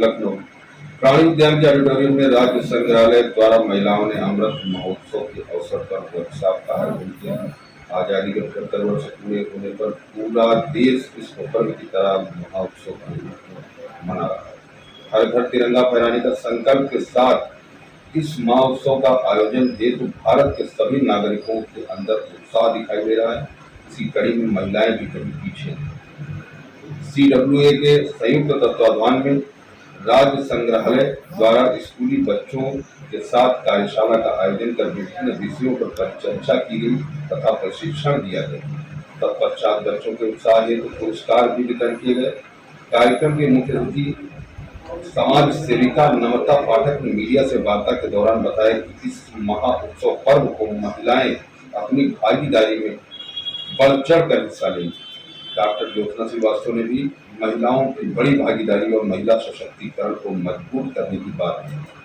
लखनऊ प्राणी उद्यान के ऑडिटोरियम में राज्य संग्रहालय द्वारा महिलाओं ने अमृत महोत्सव के अवसर पर वर्कशॉप का आयोजन किया। आजादी के 75 वर्ष पूरे होने पर पूरा देश विश्व पर्व की तरह महोत्सव मना रहा है। हर घर तिरंगा फहराने का संकल्प के साथ इस महोत्सव का आयोजन हेतु भारत के सभी नागरिकों के अंदर उत्साह दिखाई दे रहा है। इसी कड़ी में महिलाएं भी कभी पीछे नहीं। CWA के संयुक्त तत्वाधान में राज्य संग्रहालय द्वारा स्कूली बच्चों के साथ कार्यशाला का आयोजन कर विभिन्न विषयों पर परिचर्चा की गई तथा प्रशिक्षण दिया गया। तत्पश्चात बच्चों के उत्साह हेतु पुरस्कार भी वितरण किए गए। कार्यक्रम के मुख्य अतिथि समाज सेविका नम्रता पाठक ने मीडिया से वार्ता के दौरान बताया कि इस महा उत्सव पर्व को महिलाएं अपनी भागीदारी में बढ़ चढ़ कर हिस्सा लेंगी। डॉक्टर ज्योत्सना श्रीवास्तव ने भी महिलाओं की बड़ी भागीदारी और महिला सशक्तिकरण को मजबूत करने की बात की।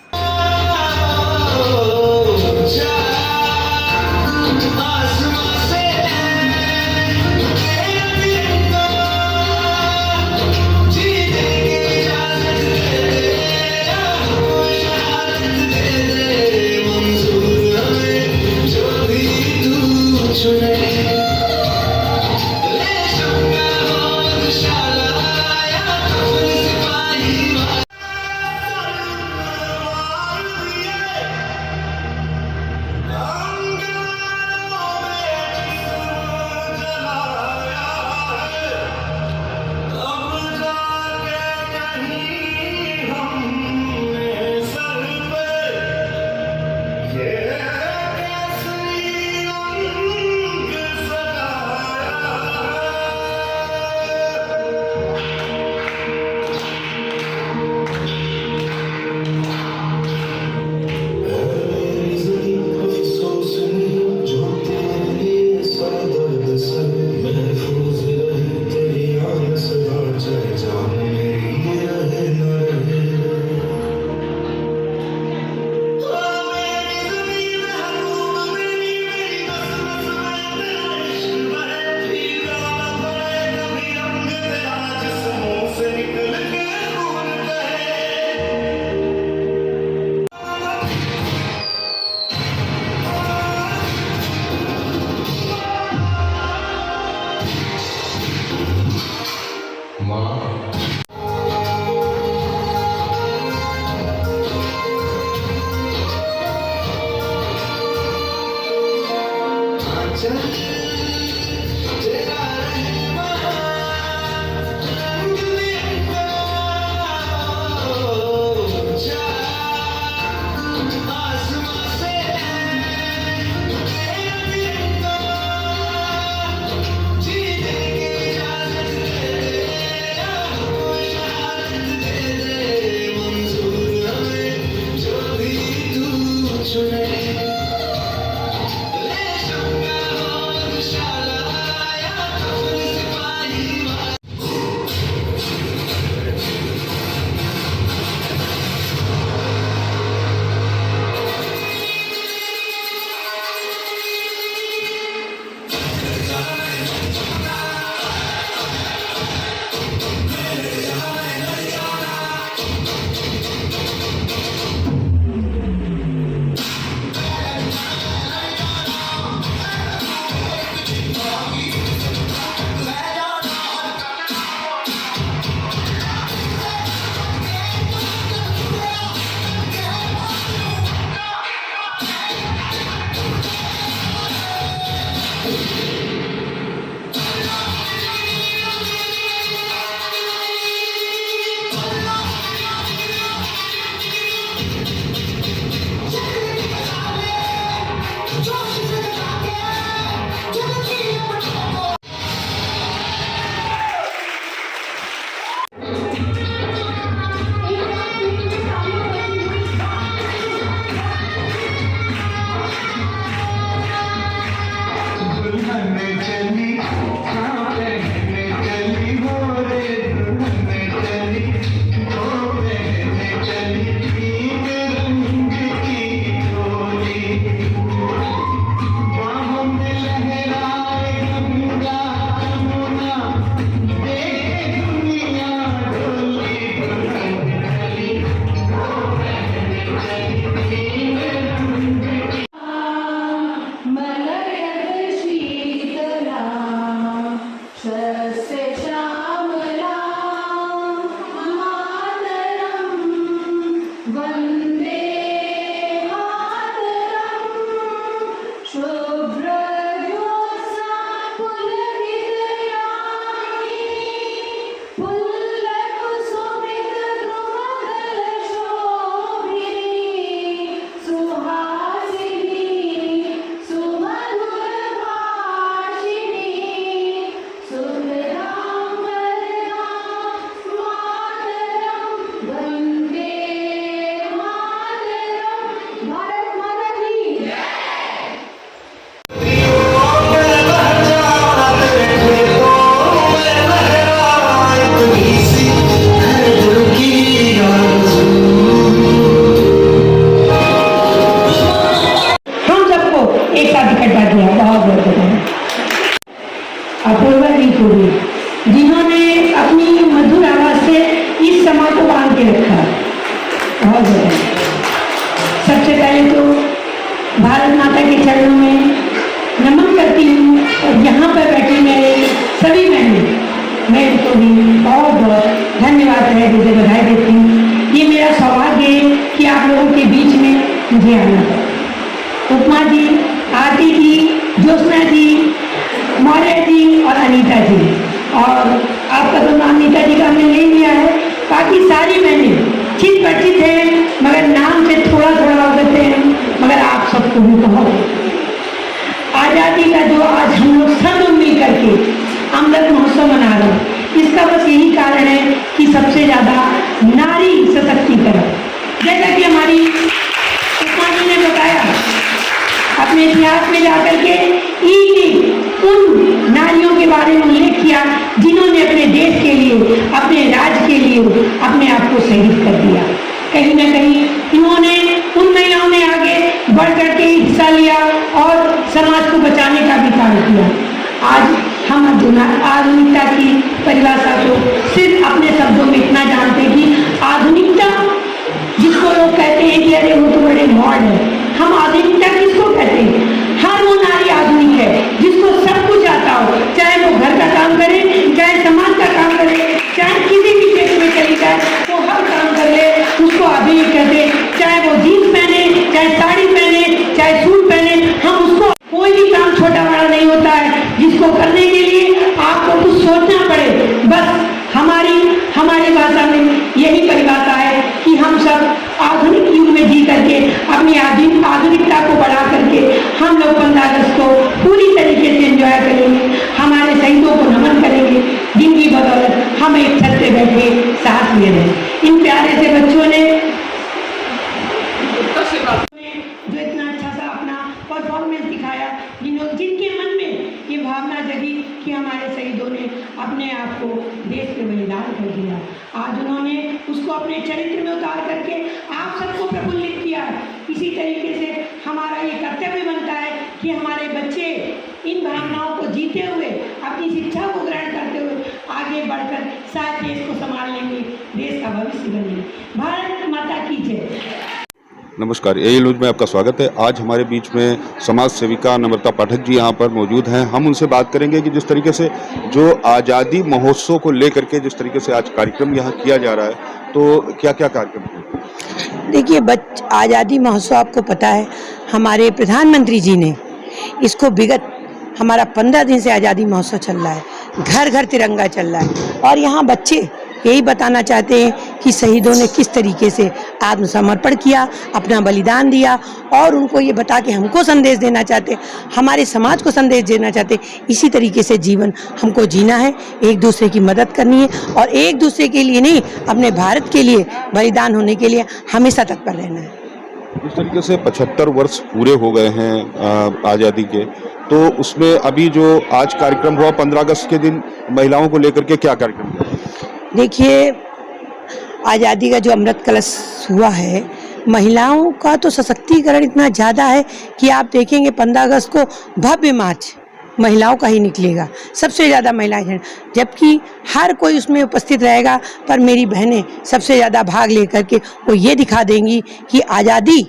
सबसे पहले तो भारत माता के चरणों में नमन करती हूँ और यहाँ पर बैठी मेरे सभी बहनें, मैं इनको भी बहुत बहुत धन्यवाद है, मुझे बधाई देती हूँ। ये मेरा सौभाग्य है कि आप लोगों के बीच में मुझे आना पड़ा। उपमा जी, आरती जी, ज्योत्सना जी, मौर्य जी और अनीता जी, और आपका तो नाम अनीता जी का हमने ले लिया है। बाकी सारी बहनें चित परिचित हैं, मगर नाम से थोड़ा थोड़ा अवगत हैं, मगर आप सबको भी बहुत। आज़ादी का जो आज हम लोग सब मिल करके अमृत महोत्सव मना रहे हैं, इसका बस यही कारण है कि सबसे ज़्यादा नारी सशक्तिकरण। जैसा कि हमारी उपमा जी ने बताया, अपने इतिहास में जाकर के उन नारियों के बारे में उल्लेख किया जिन्होंने अपने देश के लिए, अपने राज्य के लिए अपने आप को शहीद कर दिया। कहीं ना कहीं इन्होंने, उन महिलाओं ने आगे बढ़ करके हिस्सा लिया और समाज को बचाने का भी कार्य किया। आज हम आधुनिकता की परिभाषा को सिर्फ अपने शब्दों में इतना जानते हैं कि आधुनिकता, जिसको लोग कहते हैं कि अरे वो तो बड़े मॉडर्न है, हम आधुनिकता किसको कहते हैं? हर वो नारी आधुनिक है जिसको सब कुछ आता हो, चाहे वो घर का काम करे, चाहे समाज का काम करे, चाहे किसी भी क्षेत्र में चली जाए, वो हर काम कर ले, उसको आधुनिक कहते हैं। चाहे वो जीन्स पहने, चाहे साड़ी पहने, चाहे सूट पहने, हम उसको, कोई भी काम छोटा बड़ा नहीं होता है जिसको करने के लिए आपको कुछ सोचना पड़े। बस हमारी भाषा में यही परिभाषा है कि हम सब आधुनिक युग में जी करके अपनी आधुनिकता को बढ़ा करके हम लोग 15 अगस्त को पूरी तरीके से एंजॉय करेंगे, हमारे शहीदों को नमन करेंगे, जिनकी बदौलत हम एक छत पे बैठे साथ ले रहे हैं। इन प्यारे से बच्चों ने जो इतना अच्छा सा अपना परफॉर्मेंस दिखाया, जिनके मन में ये भावना जगी कि हमारे शहीदों ने अपने आप को देश के बलिदान कर दिया, आज उन्होंने उसको अपने चरित्र में उतार करके आप सबको प्रफुल्लित किया। इसी तरीके से हमारा ये कर्तव्य बनता है कि हमारे बच्चे इन भावनाओं को जीते हुए, अपनी शिक्षा को ग्रहण करते हुए आगे बढ़कर शायद देश को संभाल लेंगे, देश का भविष्य बनेंगे। भारत माता की जय। नमस्कार, एए न्यूज में आपका स्वागत है। आज हमारे बीच में समाज सेविका नम्रता पाठक जी यहाँ पर मौजूद हैं। हम उनसे बात करेंगे कि जिस तरीके से जो आज़ादी महोत्सव को लेकर के जिस तरीके से आज कार्यक्रम यहाँ किया जा रहा है, तो क्या क्या कार्यक्रम है? देखिए, आज़ादी महोत्सव आपको पता है, हमारे प्रधानमंत्री जी ने इसको विगत हमारा 15 दिन से आज़ादी महोत्सव चल रहा है, घर घर तिरंगा चल रहा है, और यहाँ बच्चे यही बताना चाहते हैं कि शहीदों ने किस तरीके से आत्मसमर्पण किया, अपना बलिदान दिया, और उनको ये बता के हमको संदेश देना चाहते, हमारे समाज को संदेश देना चाहते, इसी तरीके से जीवन हमको जीना है, एक दूसरे की मदद करनी है, और एक दूसरे के लिए नहीं, अपने भारत के लिए बलिदान होने के लिए हमेशा तत्पर रहना है। इस तरीके से 75 वर्ष पूरे हो गए हैं आज़ादी के, तो उसमें अभी जो आज कार्यक्रम हुआ 15 अगस्त के दिन, महिलाओं को लेकर के क्या कार्यक्रम हुआ? देखिए, आज़ादी का जो अमृत कलश हुआ है, महिलाओं का तो सशक्तिकरण इतना ज़्यादा है कि आप देखेंगे 15 अगस्त को भव्य मार्च महिलाओं का ही निकलेगा, सबसे ज़्यादा महिलाएं हैं, जबकि हर कोई उसमें उपस्थित रहेगा, पर मेरी बहनें सबसे ज़्यादा भाग लेकर के वो ये दिखा देंगी कि आज़ादी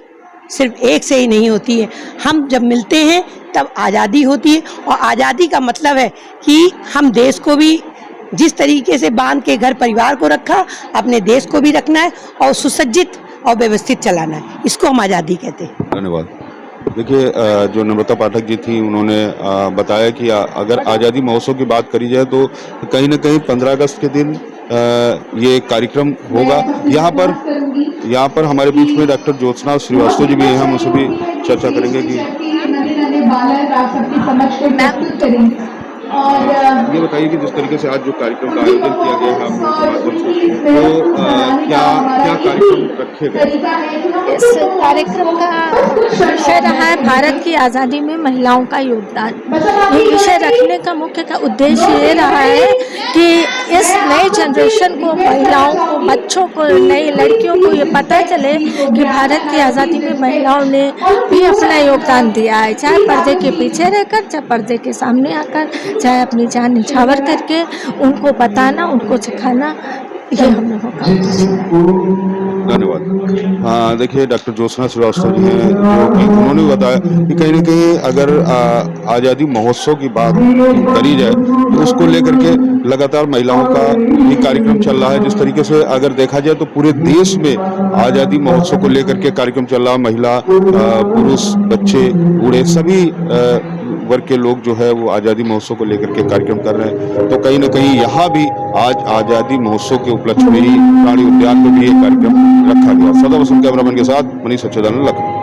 सिर्फ एक से ही नहीं होती है, हम जब मिलते हैं तब आज़ादी होती है, और आज़ादी का मतलब है कि हम देश को भी जिस तरीके से बांध के घर परिवार को रखा, अपने देश को भी रखना है और सुसज्जित और व्यवस्थित चलाना है, इसको हम आज़ादी कहते हैं। धन्यवाद। देखिए, जो नम्रता पाठक जी थी, उन्होंने बताया कि अगर आज़ादी महोत्सव की बात करी जाए तो कहीं ना कहीं 15 अगस्त के दिन ये कार्यक्रम होगा। यहाँ पर हमारे बीच में डॉक्टर ज्योत्सना श्रीवास्तव जी भी हैं, हम उनसे भी चर्चा करेंगे कि और ये बताइए कि जिस तरीके से आज जो कार्यक्रम का आयोजन किया गया है आप लोगों के माध्यम से, तो क्या कार्यक्रम रखे गए? इस कार्यक्रम का विषय रहा है भारत की आज़ादी में महिलाओं का योगदान। ये विषय रखने का मुख्य उद्देश्य ये रहा है कि इस नई जनरेशन को, महिलाओं को, बच्चों को, नई लड़कियों को ये पता चले कि भारत की आज़ादी में महिलाओं ने भी अपना योगदान दिया है, चाहे पर्दे के पीछे रहकर, चाहे पर्दे के सामने आकर, चाहे अपनी जान निछावर करके, उनको बताना, उनको सिखाना, ये हम लोगों का उद्देश्य है। धन्यवाद। हाँ, देखिए डॉक्टर ज्योत्सना श्रीवास्तव जी हैं जो कि उन्होंने बताया कि कहीं न कहीं अगर आज़ादी महोत्सव की बात करी जाए तो उसको लेकर के लगातार महिलाओं का ये कार्यक्रम चल रहा है। जिस तरीके से अगर देखा जाए तो पूरे देश में आज़ादी महोत्सव को लेकर के कार्यक्रम चल रहा है। महिला, पुरुष, बच्चे, बूढ़े सभी वर्ग के लोग जो है वो आज़ादी महोत्सव को लेकर के कार्यक्रम कर रहे हैं। तो कहीं न कहीं यहाँ भी आज आज़ादी महोत्सव के उपलक्ष्य में ही प्राणी उद्यान में भी ये कार्यक्रम रखा गया। सदा वसंत कैमरामैन के साथ मनीष सच्चेदानंद, लखनऊ।